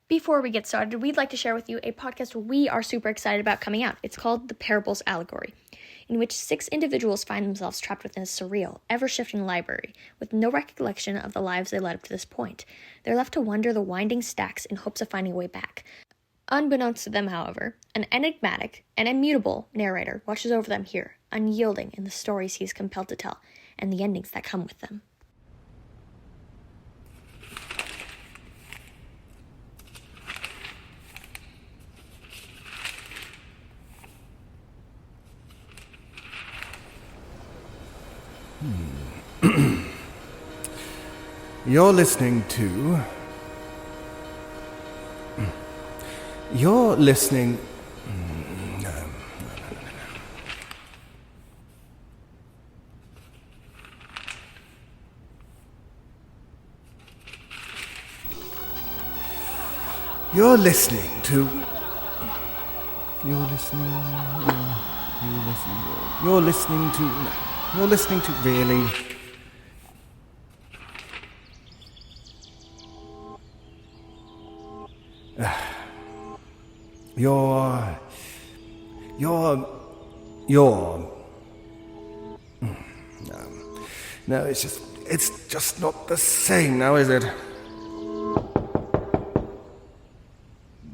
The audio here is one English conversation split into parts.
Before we get started, we'd like to share with you a podcast we are super excited about coming out. It's called The Parables Allegory, in which 6 individuals find themselves trapped within a surreal, ever-shifting library, with no recollection of the lives they led up to this point. They're left to wander the winding stacks in hopes of finding a way back. Unbeknownst to them, however, an enigmatic and immutable narrator watches over them here, unyielding in the stories he is compelled to tell, and the endings that come with them. You're listening to... You're listening... No. You're listening to... You're listening to... You're listening to... Really? No, it's just not the same now, is it?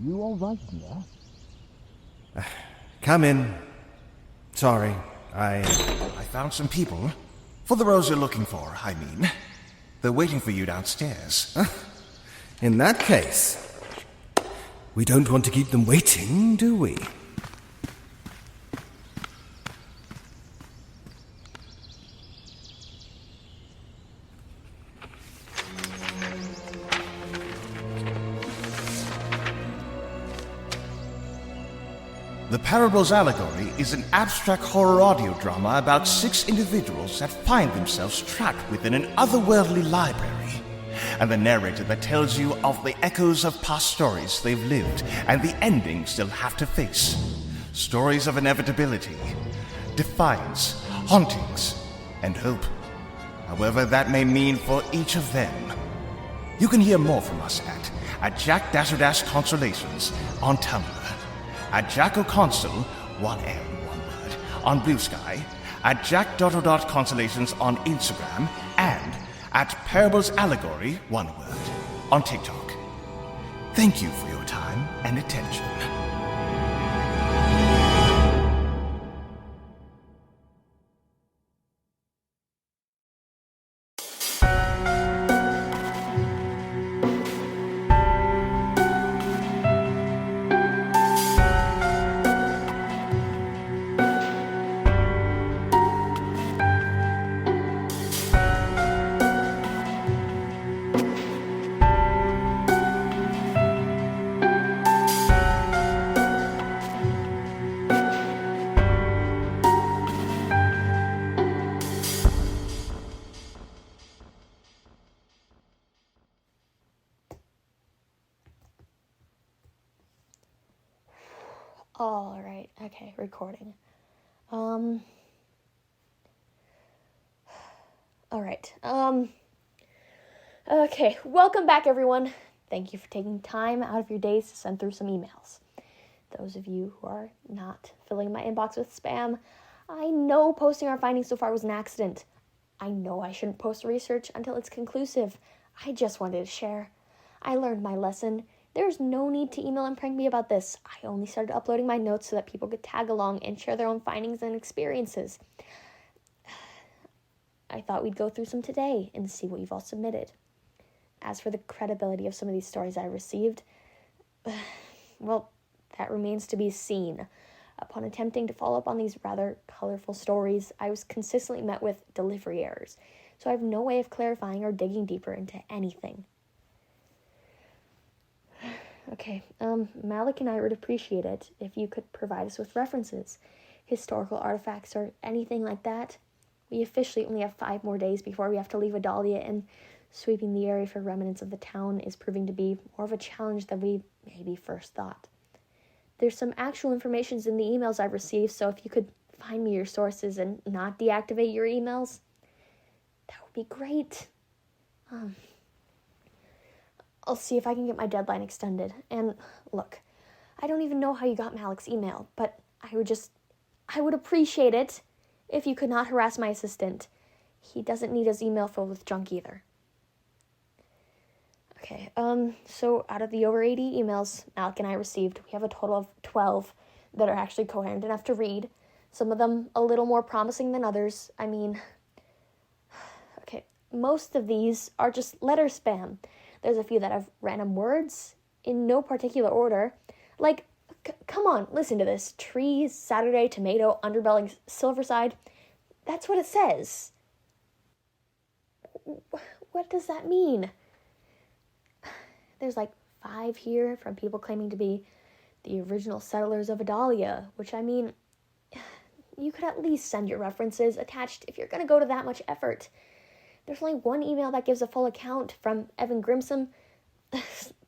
You all right there? Come in. Sorry, I found some people. For the roles you're looking for, I mean. They're waiting for you downstairs. In that case, we don't want to keep them waiting, do we? The Parables Allegory is an abstract horror audio drama about 6 individuals that find themselves trapped within an otherworldly library, and the narrator that tells you of the echoes of past stories they've lived and the endings they'll have to face. Stories of inevitability, defiance, hauntings, and hope. However that may mean for each of them. You can hear more from us at Jack-Consolations on Tumblr, at JackoConsole, 1L, one word, on Blue Sky, at Jack.O.Consolations on Instagram, and at Parables Allegory, one word, on TikTok. Thank you for your time and attention. All right, okay, recording. Okay, welcome back, everyone. Thank you for taking time out of your days to send through some emails. Those of you who are not filling my inbox with spam, I know posting our findings so far was an accident. I know I shouldn't post research until it's conclusive. I just wanted to share. I learned my lesson. There's no need to email and prank me about this. I only started uploading my notes so that people could tag along and share their own findings and experiences. I thought we'd go through some today and see what you've all submitted. As for the credibility of some of these stories I received, well, that remains to be seen. Upon attempting to follow up on these rather colorful stories, I was consistently met with delivery errors, so I have no way of clarifying or digging deeper into anything. Okay, Malik and I would appreciate it if you could provide us with references, historical artifacts, or anything like that. We officially only have 5 more days before we have to leave Adalia, and sweeping the area for remnants of the town is proving to be more of a challenge than we maybe first thought. There's some actual information in the emails I've received, so if you could find me your sources and not deactivate your emails, that would be great. I'll see if I can get my deadline extended. And look, I don't even know how you got Malik's email, but I would appreciate it if you could not harass my assistant. He doesn't need his email filled with junk either. Okay, so out of the over 80 emails Malik and I received, we have a total of 12 that are actually coherent enough to read. Some of them a little more promising than others. I mean, okay, most of these are just letter spam. There's a few that have random words in no particular order. Like, come on, listen to this. Trees, Saturday, tomato, underbelly, silverside. That's what it says. What does that mean? There's like 5 here from people claiming to be the original settlers of Adalia, which, I mean, you could at least send your references attached if you're going to go to that much effort. There's only one email that gives a full account from Evan Grimsom.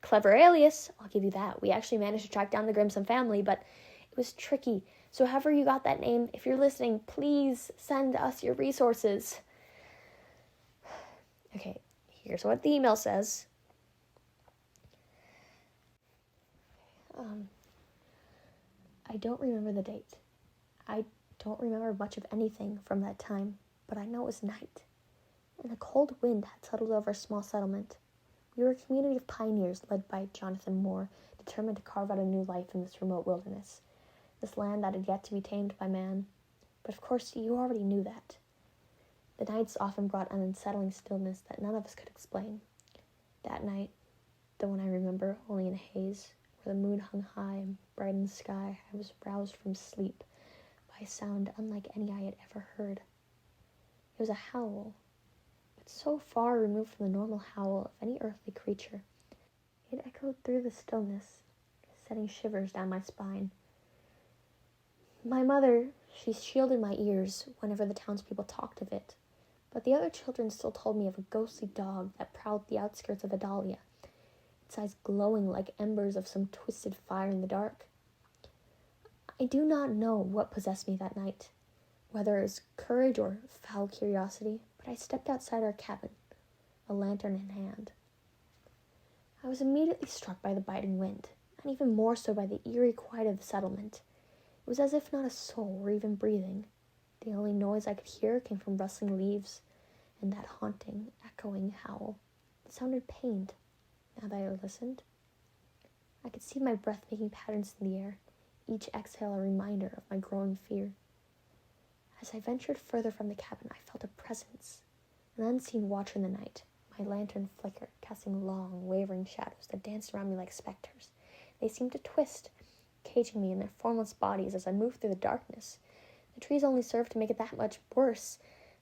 Clever alias, I'll give you that. We actually managed to track down the Grimsom family, but it was tricky. So however you got that name, if you're listening, please send us your resources. Okay, here's what the email says. I don't remember the date. I don't remember much of anything from that time, but I know it was night, and a cold wind had settled over a small settlement. We were a community of pioneers led by Jonathan Moore, determined to carve out a new life in this remote wilderness, this land that had yet to be tamed by man. But of course, you already knew that. The nights often brought an unsettling stillness that none of us could explain. That night, the one I remember only in a haze, where the moon hung high and bright in the sky, I was roused from sleep by a sound unlike any I had ever heard. It was a howl, but so far removed from the normal howl of any earthly creature. It echoed through the stillness, setting shivers down my spine. My mother, she shielded my ears whenever the townspeople talked of it, but the other children still told me of a ghostly dog that prowled the outskirts of Adalia, its eyes glowing like embers of some twisted fire in the dark. I do not know what possessed me that night, whether it was courage or foul curiosity, but I stepped outside our cabin, a lantern in hand. I was immediately struck by the biting wind, and even more so by the eerie quiet of the settlement. It was as if not a soul were even breathing. The only noise I could hear came from rustling leaves and that haunting, echoing howl. It sounded pained. Now that I listened, I could see my breath making patterns in the air, each exhale a reminder of my growing fear. As I ventured further from the cabin, I felt a presence, an unseen watcher in the night. My lantern flickered, casting long, wavering shadows that danced around me like specters. They seemed to twist, caging me in their formless bodies as I moved through the darkness. The trees only served to make it that much worse.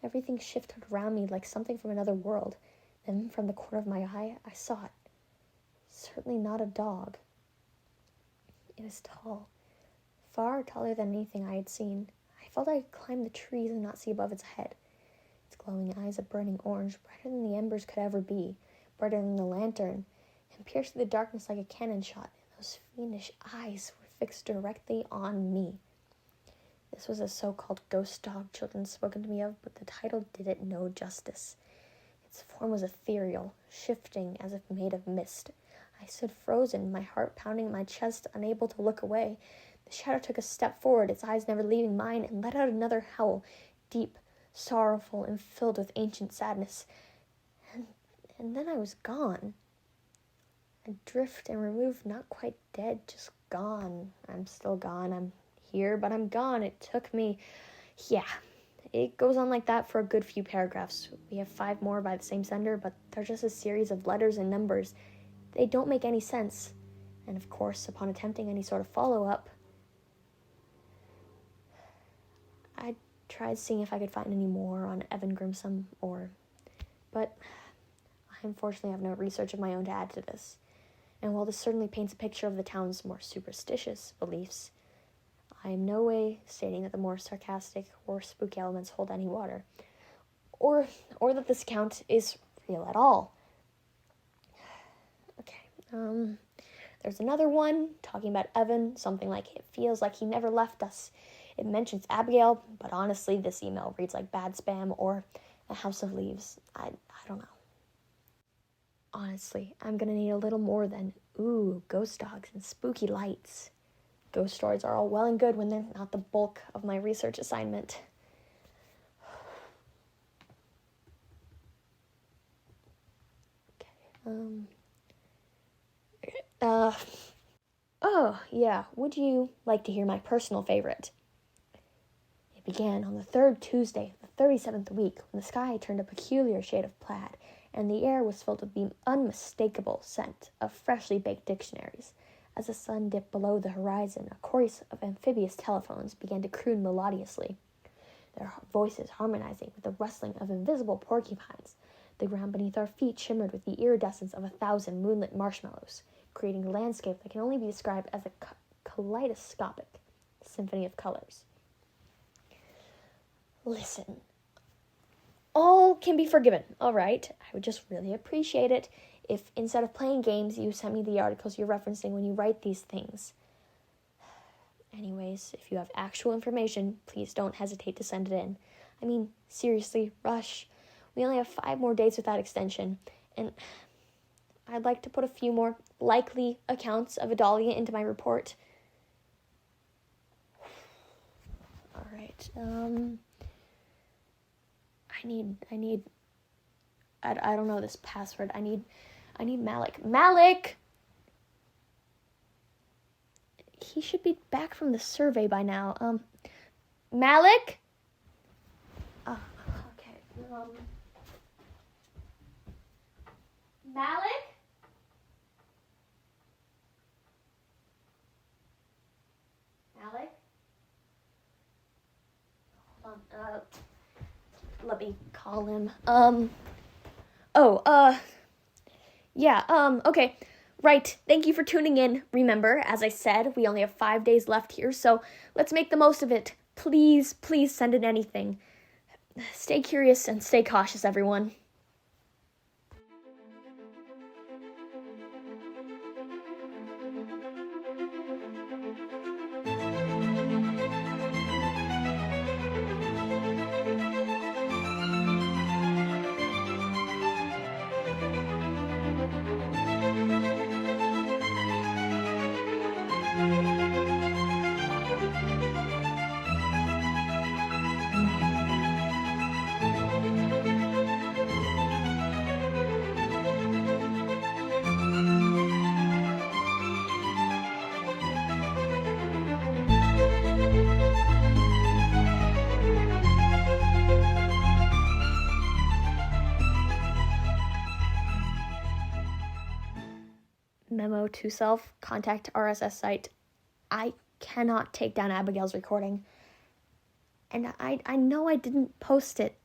Everything shifted around me like something from another world. Then, from the corner of my eye, I saw it. Certainly not a dog. It was tall, far taller than anything I had seen. I felt I could climb the trees and not see above its head. Its glowing eyes of burning orange, brighter than the embers could ever be, brighter than the lantern, and pierced through the darkness like a cannon shot. And those fiendish eyes were fixed directly on me. This was a so-called ghost dog children spoken to me of, but the title did it no justice. Its form was ethereal, shifting as if made of mist. I stood frozen, my heart pounding in my chest, unable to look away. The shadow took a step forward, its eyes never leaving mine, and let out another howl, deep, sorrowful, and filled with ancient sadness. And then I was gone. Adrift and removed, not quite dead, just gone. I'm still gone. I'm here, but I'm gone. It took me... Yeah, it goes on like that for a good few paragraphs. We have 5 more by the same sender, but they're just a series of letters and numbers. They don't make any sense. And of course, upon attempting any sort of follow-up, I tried seeing if I could find any more on Evan Grimsom, but I unfortunately have no research of my own to add to this. And while this certainly paints a picture of the town's more superstitious beliefs, I am no way stating that the more sarcastic or spooky elements hold any water, or that this account is real at all. Okay, there's another one talking about Evan, something like, it feels like he never left us. It mentions Abigail, but honestly, this email reads like bad spam or a house of leaves. I don't know. Honestly, I'm gonna need a little more than, ooh, ghost dogs and spooky lights. Ghost stories are all well and good when they're not the bulk of my research assignment. Oh, yeah, would you like to hear my personal favorite? It began on the third Tuesday of the 37th week when the sky turned a peculiar shade of plaid and the air was filled with the unmistakable scent of freshly baked dictionaries. As the sun dipped below the horizon, a chorus of amphibious telephones began to croon melodiously, their voices harmonizing with the rustling of invisible porcupines. The ground beneath our feet shimmered with the iridescence of 1,000 moonlit marshmallows, creating a landscape that can only be described as a kaleidoscopic symphony of colors. Listen. All can be forgiven, all right? I would just really appreciate it if instead of playing games, you sent me the articles you're referencing when you write these things. Anyways, if you have actual information, please don't hesitate to send it in. I mean, seriously, rush. We only have 5 more days with that extension, and I'd like to put a few more likely accounts of Adalia into my report. All right, I don't know this password. I need Malik. Malik! He should be back from the survey by now. Malik? Oh, okay. Malik? Malik? Hold on. Let me call him. Okay. Right, thank you for tuning in. Remember, as I said, we only have 5 days left here, so let's make the most of it. Please send in anything. Stay curious and stay cautious, everyone. Memo to self, contact RSS site. I cannot take down Abigail's recording. And I know I didn't post it